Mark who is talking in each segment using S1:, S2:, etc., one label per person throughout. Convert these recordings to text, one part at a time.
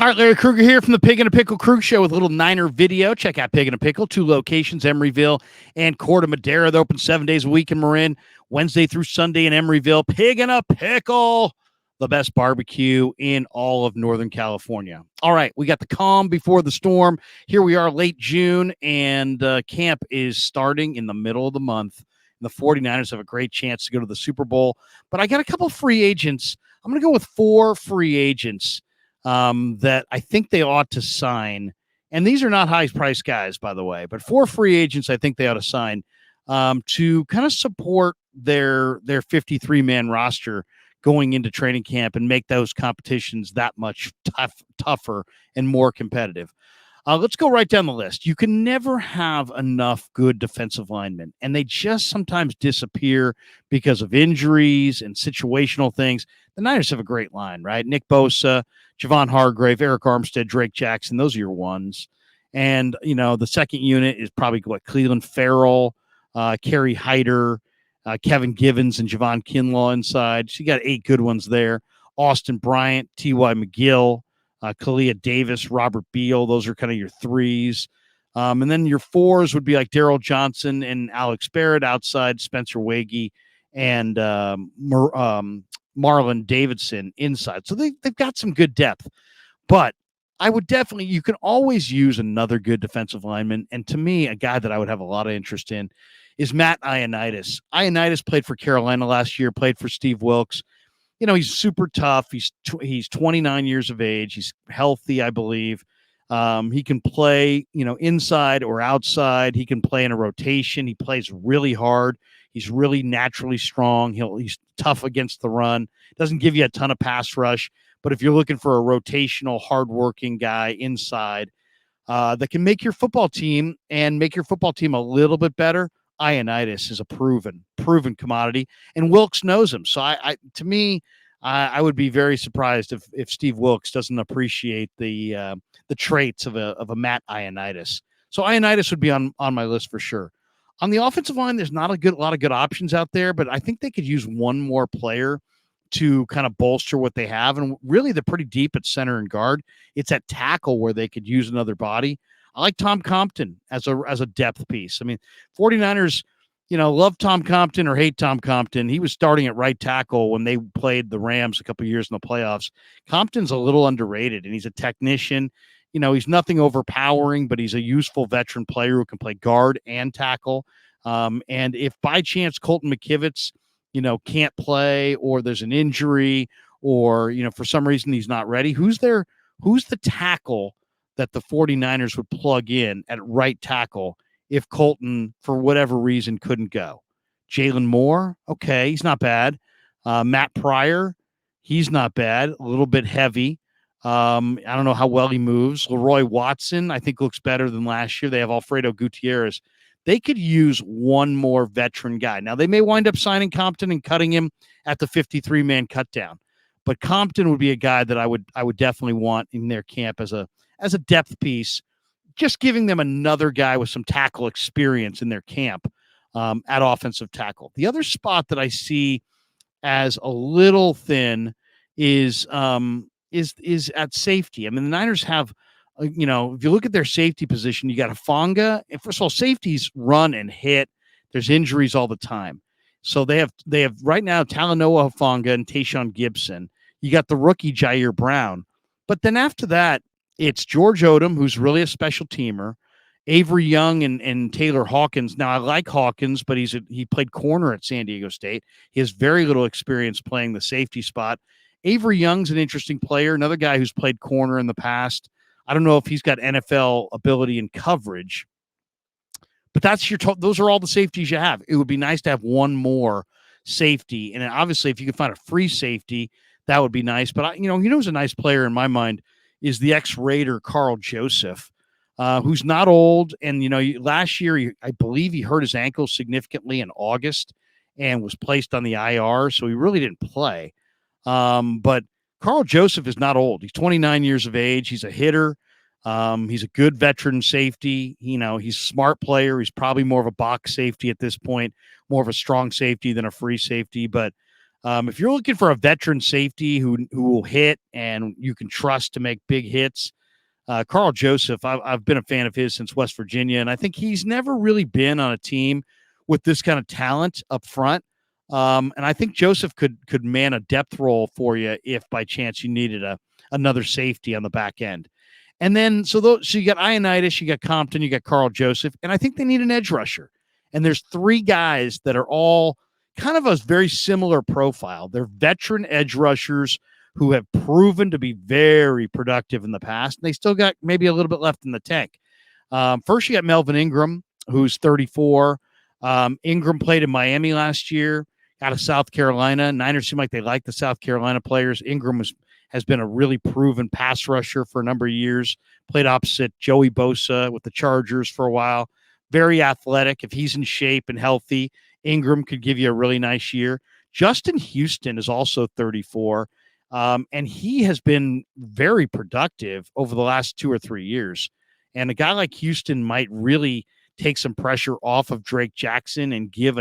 S1: All right, Larry Krueger here from the Pig and a Pickle Crew Show with a little Niner video. Check out Pig and a Pickle, 2 locations, Emeryville and Corte Madera. They're open 7 days a week in Marin, Wednesday through Sunday in Emeryville. Pig and a Pickle, the best barbecue in all of Northern California. All right, we got the calm before the storm. Here we are, late June, and camp is starting in the middle of the month. And the 49ers have a great chance to go to the Super Bowl. But I got a couple free agents. I'm going to go with 4 free agents that I think they ought to sign. And these are not high-priced guys, by the way, but 4 free agents I think they ought to sign to kind of support their 53-man roster going into training camp and make those competitions that much tougher and more competitive. Let's go right down the list. You can never have enough good defensive linemen, and they just sometimes disappear because of injuries and situational things. The Niners have a great line, right? Nick Bosa, Javon Hargrave, Eric Armstead, Drake Jackson. Those are your ones. And, the second unit is probably Cleveland Farrell, Kerry Hyder, Kevin Givens, and Javon Kinlaw inside. So you got 8 good ones there. Austin Bryant, T.Y. McGill, Kalia Davis, Robert Beal. Those are kind of your 3s. And then your 4s would be like Darryl Johnson and Alex Barrett outside, Spencer Wagee, and Marlon Davidson inside. So they've got some good depth. But I would definitely, you can always use another good defensive lineman. And to me, a guy that I would have a lot of interest in is Matt Ioannidis. Ioannidis played for Carolina last year, played for Steve Wilkes. He's super tough. He's 29 years of age. He's healthy, I believe. He can play, inside or outside. He can play in a rotation. He plays really hard. He's really naturally strong. He's tough against the run. Doesn't give you a ton of pass rush, but if you're looking for a rotational, hardworking guy inside that can make your football team and make your football team a little bit better, Ioannidis is a proven commodity, and Wilkes knows him. So I would be very surprised if Steve Wilkes doesn't appreciate the traits of a Matt Ioannidis. So Ioannidis would be on my list for sure. On the offensive line, there's not a lot of good options out there, but I think they could use one more player to kind of bolster what they have. And really, they're pretty deep at center and guard. It's at tackle where they could use another body. I like Tom Compton as a depth piece. I mean, 49ers, love Tom Compton or hate Tom Compton. He was starting at right tackle when they played the Rams a couple of years in the playoffs. Compton's a little underrated, and he's a technician. He's nothing overpowering, but he's a useful veteran player who can play guard and tackle. And if by chance Colton McKivitz, can't play, or there's an injury, or, for some reason he's not ready, who's the tackle that the 49ers would plug in at right tackle if Colton, for whatever reason, couldn't go? Jalen Moore, okay, he's not bad. Matt Pryor, he's not bad, a little bit heavy. I don't know how well he moves. Leroy Watson, I think, looks better than last year. They have Alfredo Gutierrez. They could use one more veteran guy. Now, they may wind up signing Compton and cutting him at the 53-man cutdown, but Compton would be a guy that I would definitely want in their camp as a depth piece, just giving them another guy with some tackle experience in their camp at offensive tackle. The other spot that I see as a little thin is at safety. I mean, the Niners have, if you look at their safety position, you got Hufanga. And first of all, safeties run and hit. There's injuries all the time. So they have right now Talanoa Hufanga and Tayshaun Gibson. You got the rookie Jair Brown. But then after that, it's George Odom, who's really a special teamer, Avery Young and Taylor Hawkins. Now, I like Hawkins, but he played corner at San Diego State. He has very little experience playing the safety spot. Avery Young's an interesting player, another guy who's played corner in the past. I don't know if he's got NFL ability and coverage, but those are all the safeties you have. It would be nice to have one more safety, and obviously, if you could find a free safety, that would be nice. But who's a nice player in my mind is the ex-Raider Carl Joseph, who's not old. And, last year, I believe he hurt his ankle significantly in August and was placed on the IR, so he really didn't play. But Carl Joseph is not old. He's 29 years of age. He's a hitter. He's a good veteran safety. He's a smart player. He's probably more of a box safety at this point, more of a strong safety than a free safety. But If you're looking for a veteran safety who will hit and you can trust to make big hits, Carl Joseph, I've been a fan of his since West Virginia, and I think he's never really been on a team with this kind of talent up front. And I think Joseph could man a depth role for you if by chance you needed another safety on the back end. And then so you got Ioannidis, you got Compton, you got Carl Joseph, and I think they need an edge rusher. And there's three guys that are all kind of a very similar profile. They're veteran edge rushers who have proven to be very productive in the past. And they still got maybe a little bit left in the tank. First, you got Melvin Ingram, who's 34. Ingram played in Miami last year, out of South Carolina. Niners seem like they like the South Carolina players. Ingram has been a really proven pass rusher for a number of years. Played opposite Joey Bosa with the Chargers for a while. Very athletic. If he's in shape and healthy, Ingram could give you a really nice year. Justin Houston is also 34. And he has been very productive over the last 2 or 3 years. And a guy like Houston might really take some pressure off of Drake Jackson and give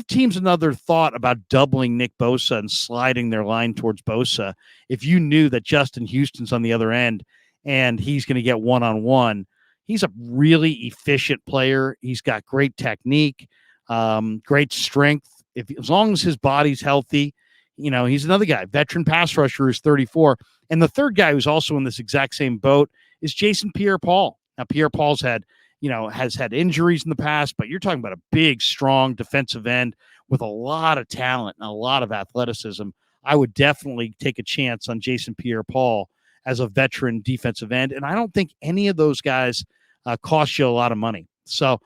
S1: teams another thought about doubling Nick Bosa and sliding their line towards Bosa. If you knew that Justin Houston's on the other end and he's going to get one-on-one, he's a really efficient player. He's got great technique, great strength. As long as his body's healthy, he's another guy, veteran pass rusher who's 34. And the third guy who's also in this exact same boat is Jason Pierre-Paul. Now, Pierre-Paul's has had injuries in the past, but you're talking about a big, strong defensive end with a lot of talent and a lot of athleticism. I would definitely take a chance on Jason Pierre-Paul as a veteran defensive end. And I don't think any of those guys cost you a lot of money. So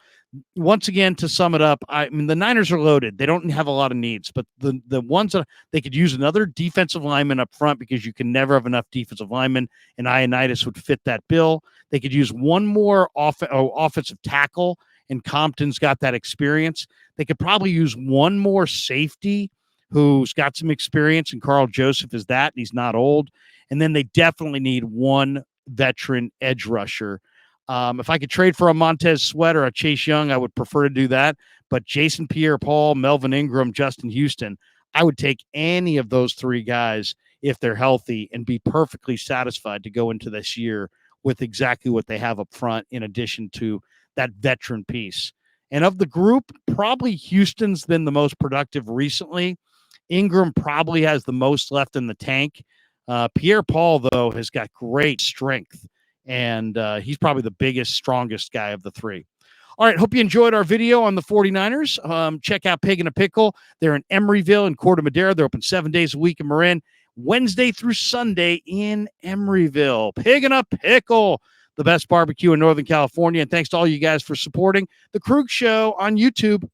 S1: once again, to sum it up, I mean, the Niners are loaded. They don't have a lot of needs, but the ones that they could use another defensive lineman up front because you can never have enough defensive linemen, and Ioannidis would fit that bill. They could use one more offensive tackle, and Compton's got that experience. They could probably use one more safety who's got some experience, and Carl Joseph is that, and he's not old. And then they definitely need one veteran edge rusher. If I could trade for a Montez Sweat or a Chase Young, I would prefer to do that. But Jason Pierre-Paul, Melvin Ingram, Justin Houston, I would take any of those three guys if they're healthy and be perfectly satisfied to go into this year with exactly what they have up front in addition to that veteran piece. And of the group, probably Houston's been the most productive recently. Ingram probably has the most left in the tank. Pierre-Paul, though, has got great strength. And he's probably the biggest, strongest guy of the three. All right, hope you enjoyed our video on the 49ers. Check out Pig in a Pickle. They're in Emeryville and Corte Madera. They're open 7 days a week in Marin, Wednesday through Sunday in Emeryville. Pig in a Pickle, the best barbecue in Northern California. And thanks to all you guys for supporting The Krug Show on YouTube.